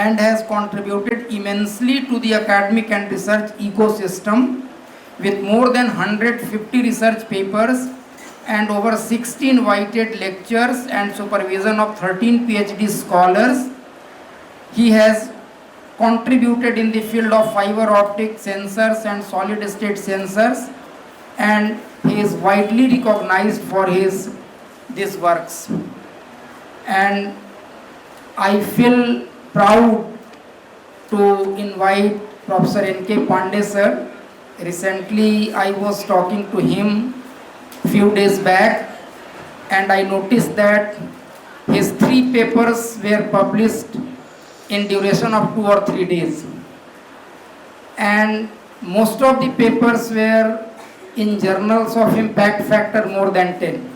and has contributed immensely to the academic and research ecosystem with more than 150 research papers and over 60 invited lectures and supervision of 13 PhD scholars. He has contributed in the field of fiber optic sensors and solid state sensors, and he is widely recognized for these works. And I feel proud to invite Professor N.K. Pandey sir. Recently I was talking to him few days back, and I noticed that his 3 papers were published in duration of 2 or 3 days, and most of the papers were in journals of impact factor more than 10.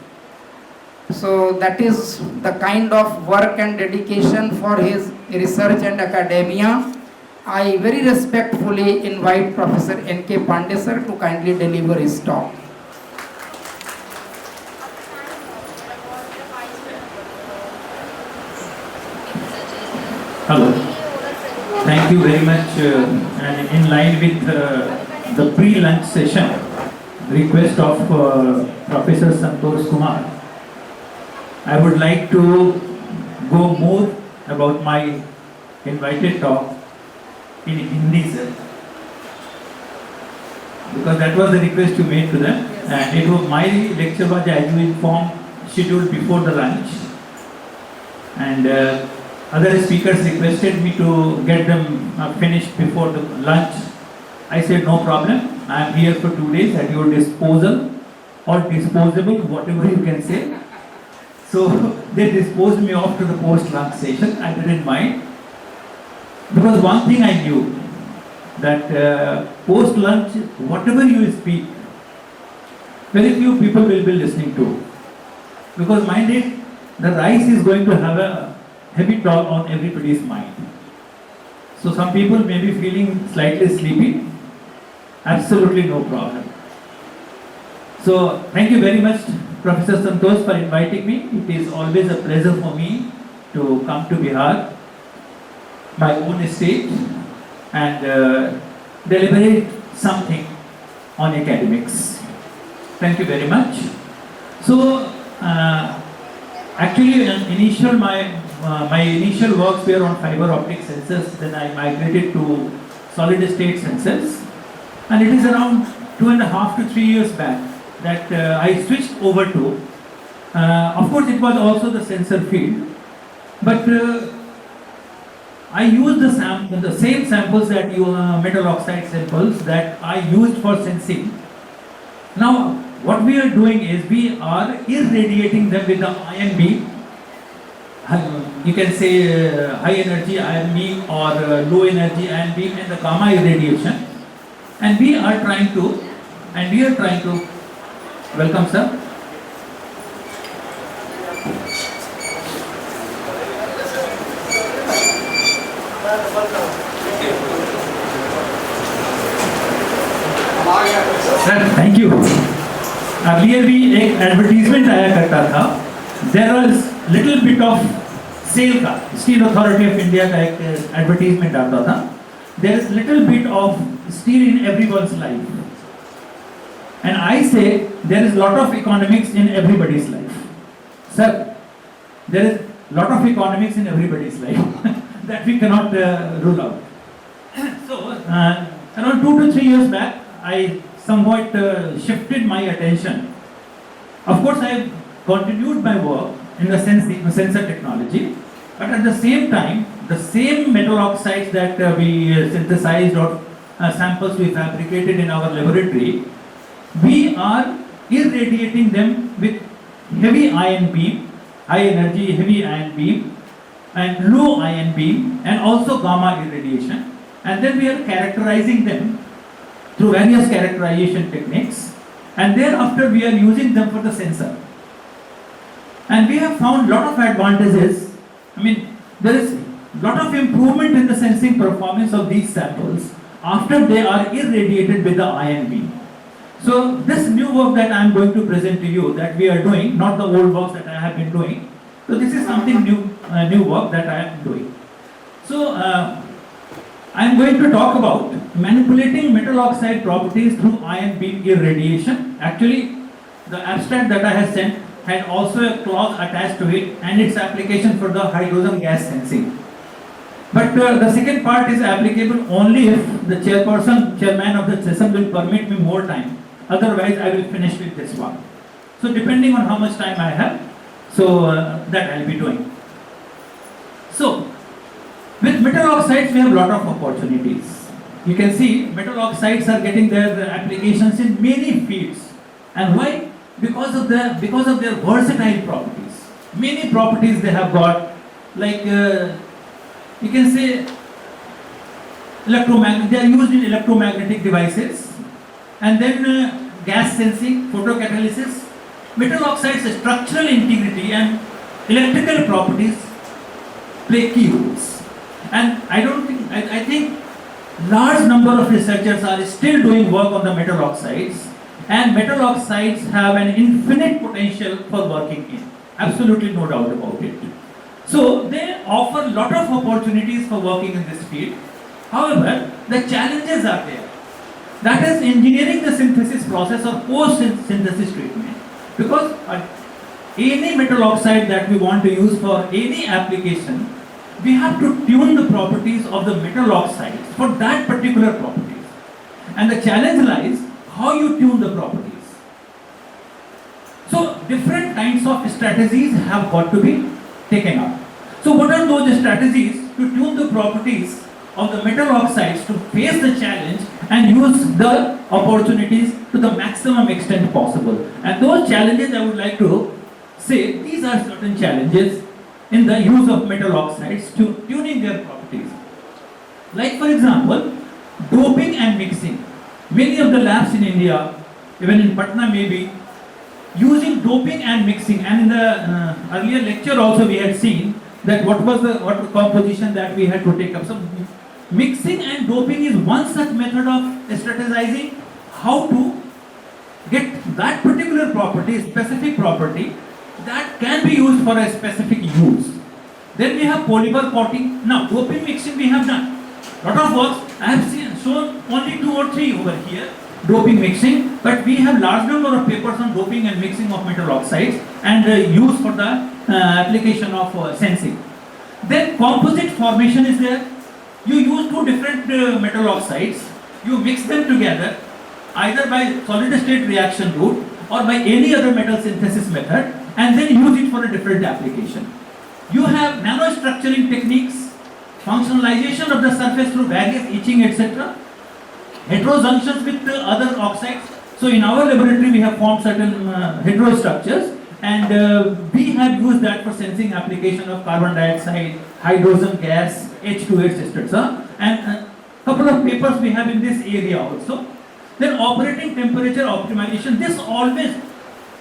So that is the kind of work and dedication for his research and academia. I very respectfully invite Professor N.K. Pandey sir to kindly deliver his talk. Hello. Thank you very much. And in line with the pre-lunch session, request of Professor Santosh Kumar, I would like to go more about my invited talk in Hindi, sir, because that was the request you made to them. Yes. And it was my lecture was, as you informed, scheduled before the lunch, and other speakers requested me to get them finished before the lunch. I said no problem, I am here for 2 days at your disposal, or disposable, whatever you can say. So they disposed me off to the post-lunch session. I didn't mind, because one thing I knew, that post-lunch, whatever you speak, very few people will be listening to, because mind it, the rice is going to have a heavy toll on everybody's mind. So some people may be feeling slightly sleepy. Absolutely no problem. So thank you very much, Professor Santosh, for inviting me. It is always a pleasure for me to come to Bihar, my own state, and deliberate something on academics. Thank you very much. So actually, my initial works were on fiber optic sensors. Then I migrated to solid state sensors, and it is around 2.5 to 3 years back that I switched over to. Of course, it was also the sensor field, but I used the same samples that metal oxide samples that I used for sensing. Now, what we are doing is we are irradiating them with the ion beam. You can say high energy ion beam or low energy ion beam and the gamma irradiation. And we are trying to, welcome sir. Sir, thank you. Earlier भी एक advertisement आया करता था. There was little bit of sale का, Steel Authority of India का एक advertisement आता था. There is little bit of steel in everyone's life, and I say there is lot of economics in everybody's life. Sir, there is lot of economics in everybody's life that we cannot rule out. So around 2 to 3 years back, I somewhat shifted my attention. Of course, I continued my work in the sensor technology, but at the same time, the same metal oxides that we synthesized or samples we fabricated in our laboratory, we are irradiating them with heavy ion beam, high energy heavy ion beam, and low ion beam, and also gamma irradiation, and then we are characterizing them through various characterization techniques, and thereafter we are using them for the sensor. And we have found lot of advantages. I mean, there is lot of improvement in the sensing performance of these samples after they are irradiated with the ion beam. So this new work that I am going to present to you, that we are doing, not the old works that I have been doing. So this is something new, new work that I am doing. So I am going to talk about manipulating metal oxide properties through ion beam irradiation. Actually, the abstract that I have sent had also a clause attached to it and its application for the hydrogen gas sensing. But the second part is applicable only if the chairman of the session will permit me more time. Otherwise, I will finish with this one. So depending on how much time I have, so that I'll be doing. So, with metal oxides, we have a lot of opportunities. You can see metal oxides are getting their applications in many fields. And why? Because of their versatile properties. Many properties they have got, like you can say electromagnetic. They are used in electromagnetic devices, and then gas sensing, photocatalysis. Metal oxides' structural integrity and electrical properties play key roles. And I think large number of researchers are still doing work on the metal oxides, and metal oxides have an infinite potential for working in. Absolutely no doubt about it. So they offer a lot of opportunities for working in this field. However, the challenges are there. That is engineering the synthesis process or post-synthesis treatment. Because any metal oxide that we want to use for any application, we have to tune the properties of the metal oxides for that particular properties. And the challenge lies how you tune the properties. So different kinds of strategies have got to be taken up. So what are those strategies to tune the properties of the metal oxides to face the challenge and use the opportunities to the maximum extent possible? And those challenges I would like to say, these are certain challenges in the use of metal oxides to tuning their properties. Like for example, doping and mixing. Many of the labs in India, even in Patna maybe, using doping and mixing. And in the earlier lecture also we had seen that what the composition that we had to take up. So mixing and doping is one such method of strategizing how to get that particular property, specific property, that can be used for a specific use. Then we have polymer coating. Now doping mixing we have done. Lot of works. I have shown only 2 or 3 over here, doping mixing, but we have large number of papers on doping and mixing of metal oxides and use for the application of sensing. Then composite formation is there. You use 2 different metal oxides, you mix them together either by solid state reaction route or by any other metal synthesis method, and then use it for a different application. You have nanostructuring techniques, functionalization of the surface through various etching, etc. Heterojunctions with other oxides. So in our laboratory we have formed certain heterostructures, and we have used that for sensing application of carbon dioxide, hydrogen gas, H2S, etc. And a couple of papers we have in this area also. Then operating temperature optimization. This always,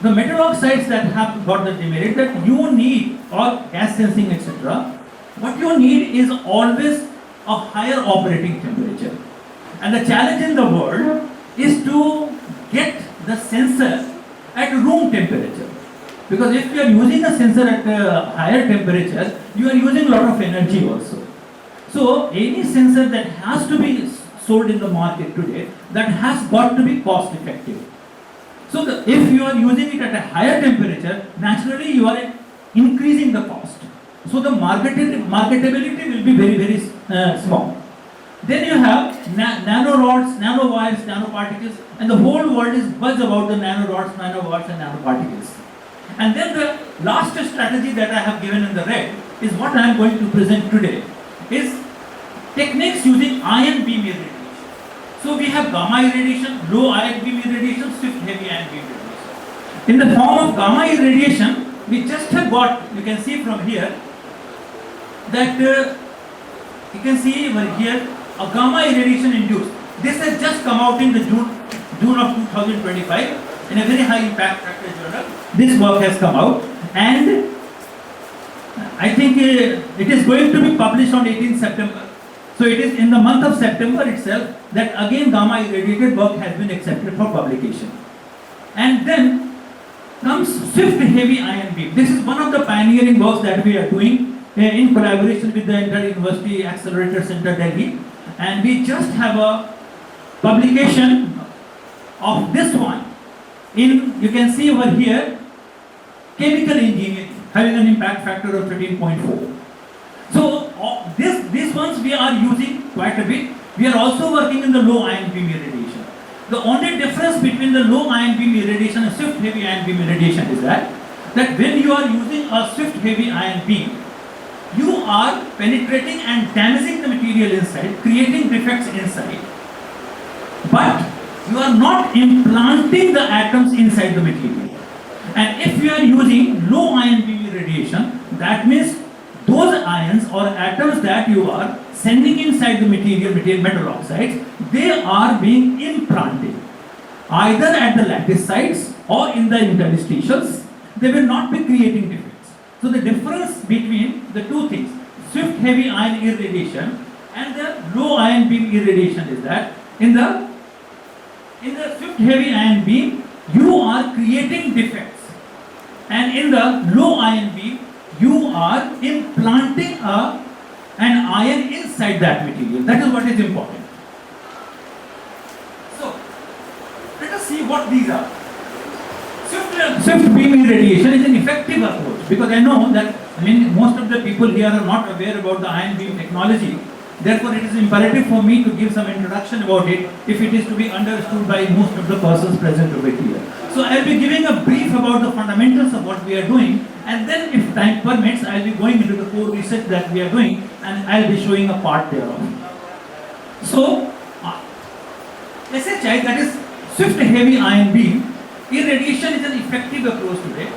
the metal oxides that have got the demerit that you need, or gas sensing, etc. What you need is always a higher operating temperature. And the challenge in the world is to get the sensor at room temperature. Because if you are using a sensor at a higher temperature, you are using a lot of energy also. So any sensor that has to be sold in the market today, that has got to be cost effective. So if you are using it at a higher temperature, naturally you are increasing the cost. So the marketability will be very, very small. Then you have nanorods, nanowires, nanoparticles, and the whole world is buzzed about the nanorods, nanowires, and nanoparticles. And then the last strategy that I have given in the red is what I am going to present today, is techniques using ion beam irradiation. So we have gamma irradiation, low ion beam irradiation, swift heavy ion beam irradiation. In the form of gamma irradiation, we just have got, you can see from here, that you can see over here, a gamma irradiation induced. This has just come out in the June of 2025 in a very high impact factor journal. This work has come out, and I think it is going to be published on 18th September. So it is in the month of September itself that again gamma irradiated work has been accepted for publication. And then comes swift heavy ion beam. This is one of the pioneering works that we are doing in collaboration with the Inter-University Accelerator Center Delhi, and we just have a publication of this one in, you can see over here, chemical engineering having an impact factor of 13.4. So these ones we are using quite a bit. We are also working in the low ion beam irradiation. The only difference between the low ion beam irradiation and swift heavy ion beam irradiation is that when you are using a swift heavy ion beam, you are penetrating and damaging the material inside, creating defects inside. But you are not implanting the atoms inside the material. And if you are using low ion beam irradiation, that means those ions or atoms that you are sending inside the material metal oxides, they are being implanted either at the lattice sites or in the interstitials. They will not be creating defects. So the difference between the two things, swift heavy ion irradiation and the low ion beam irradiation, is that in the swift heavy ion beam you are creating defects, and in the low ion beam you are implanting an ion inside that material. That is what is important. So let us see what these are. Swift beam irradiation is an effective approach, because I know that most of the people here are not aware about the ion beam technology. Therefore, it is imperative for me to give some introduction about it if it is to be understood by most of the persons present over here. So I will be giving a brief about the fundamentals of what we are doing, and then if time permits, I will be going into the core research that we are doing, and I will be showing a part thereof. So, SHI, that is swift heavy ion beam irradiation, is an effective approach today.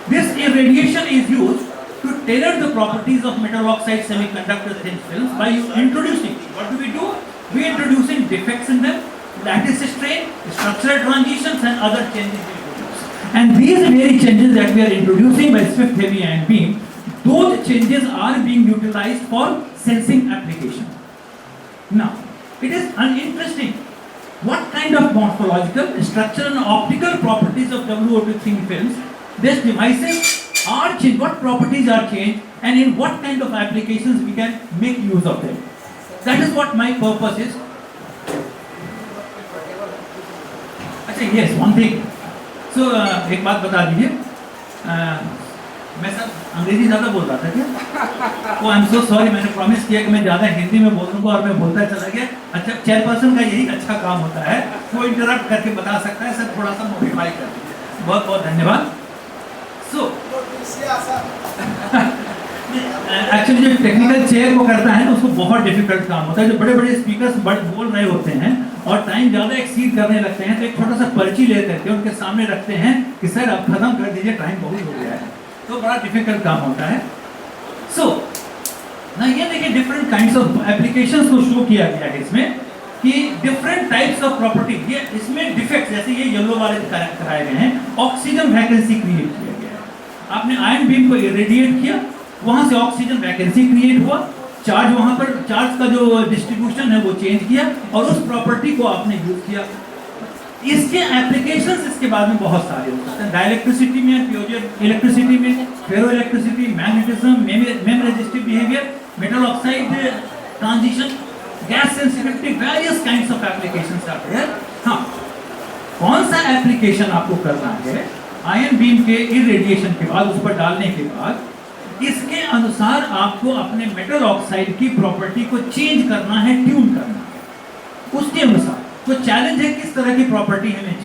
This irradiation is used to tailor the properties of metal oxide semiconductor thin films by introducing, what do? We are introducing defects in them, lattice strain, structural transitions, and other changes we introduce. And these very changes that we are introducing by swift heavy ion beam, those changes are being utilized for sensing application. Now, it is uninteresting what kind of morphological, structural, and optical properties of WO2 thin films these devices are changed, what properties are changed, and in what kind of applications we can make use of them. That is what my purpose is. अच्छा, yes, one thing. So एक बात बता दीजिए, मैं sir अंग्रेजी ज़्यादा बोल रहा था क्या? Oh, I'm so sorry, मैंने प्रॉमिस किया कि मैं ज़्यादा हिंदी में बोलूँगा और मैं बोलता चला गया. अच्छा, चेयरपर्सन का यही अच्छा काम होता है, वो इंटरप्ट करके बता सकता है, सर थोड़ा सा मॉडिफाई कर दीजिए. बहुत बहुत धन्यवाद. So, एक्चुअली जो टेक्निकल चेयर को करता है ना, उसको बहुत डिफिकल्ट काम होता है. जो बड़े बड़े स्पीकर्स बोल रहे होते हैं और टाइम ज़्यादा एक्सीड करने लगते हैं, तो एक छोटा सा पर्ची ले करके उनके सामने रखते हैं कि सर अब खत्म कर दीजिए, टाइम बहुत हो गया है. तो बड़ा डिफिकल्ट काम होता है. सो ना, ये देखिए डिफरेंट काइंड्स ऑफ एप्लीकेशंस को शो किया गया है इसमें कि डिफरेंट टाइप्स ऑफ प्रॉपर्टी. ये इसमें डिफेक्ट्स, जैसे ये येलो वाले कराए गए हैं, ऑक्सीजन वैकेंसी क्रिएट किया गया है. आपने आयन बीम को इरेडिएट किया, वहां से ऑक्सीजन वैकेंसी क्रिएट हुआ, चार्ज वहां पर, चार्ज का जो डिस्ट्रीब्यूशन है वो चेंज किया और उस प्रॉपर्टी को आपने यूज किया. इसके एप्लीकेशंस इसके बाद में बहुत सारे हो सकते हैं. डाइलेक्ट्रिसिटी में, प्योर इलेक्ट्रिसिटी में, ferro electricity, magnetism, memristive behaviour, metal oxide transition, gas sensitivity, various kinds of applications are there. हाँ, कौन सा एप्लीकेशन आपको करना है आयन बीम के इरेडिएशन के बाद, उस पर डालने के बाद, इसके अनुसार आपको अपने मेटल ऑक्साइड की प्रॉपर्टी को चेंज करना है, ट्यून करना है उसके अनुसार. तो चैलेंज है किस तरह की प्रॉपर्टी हमें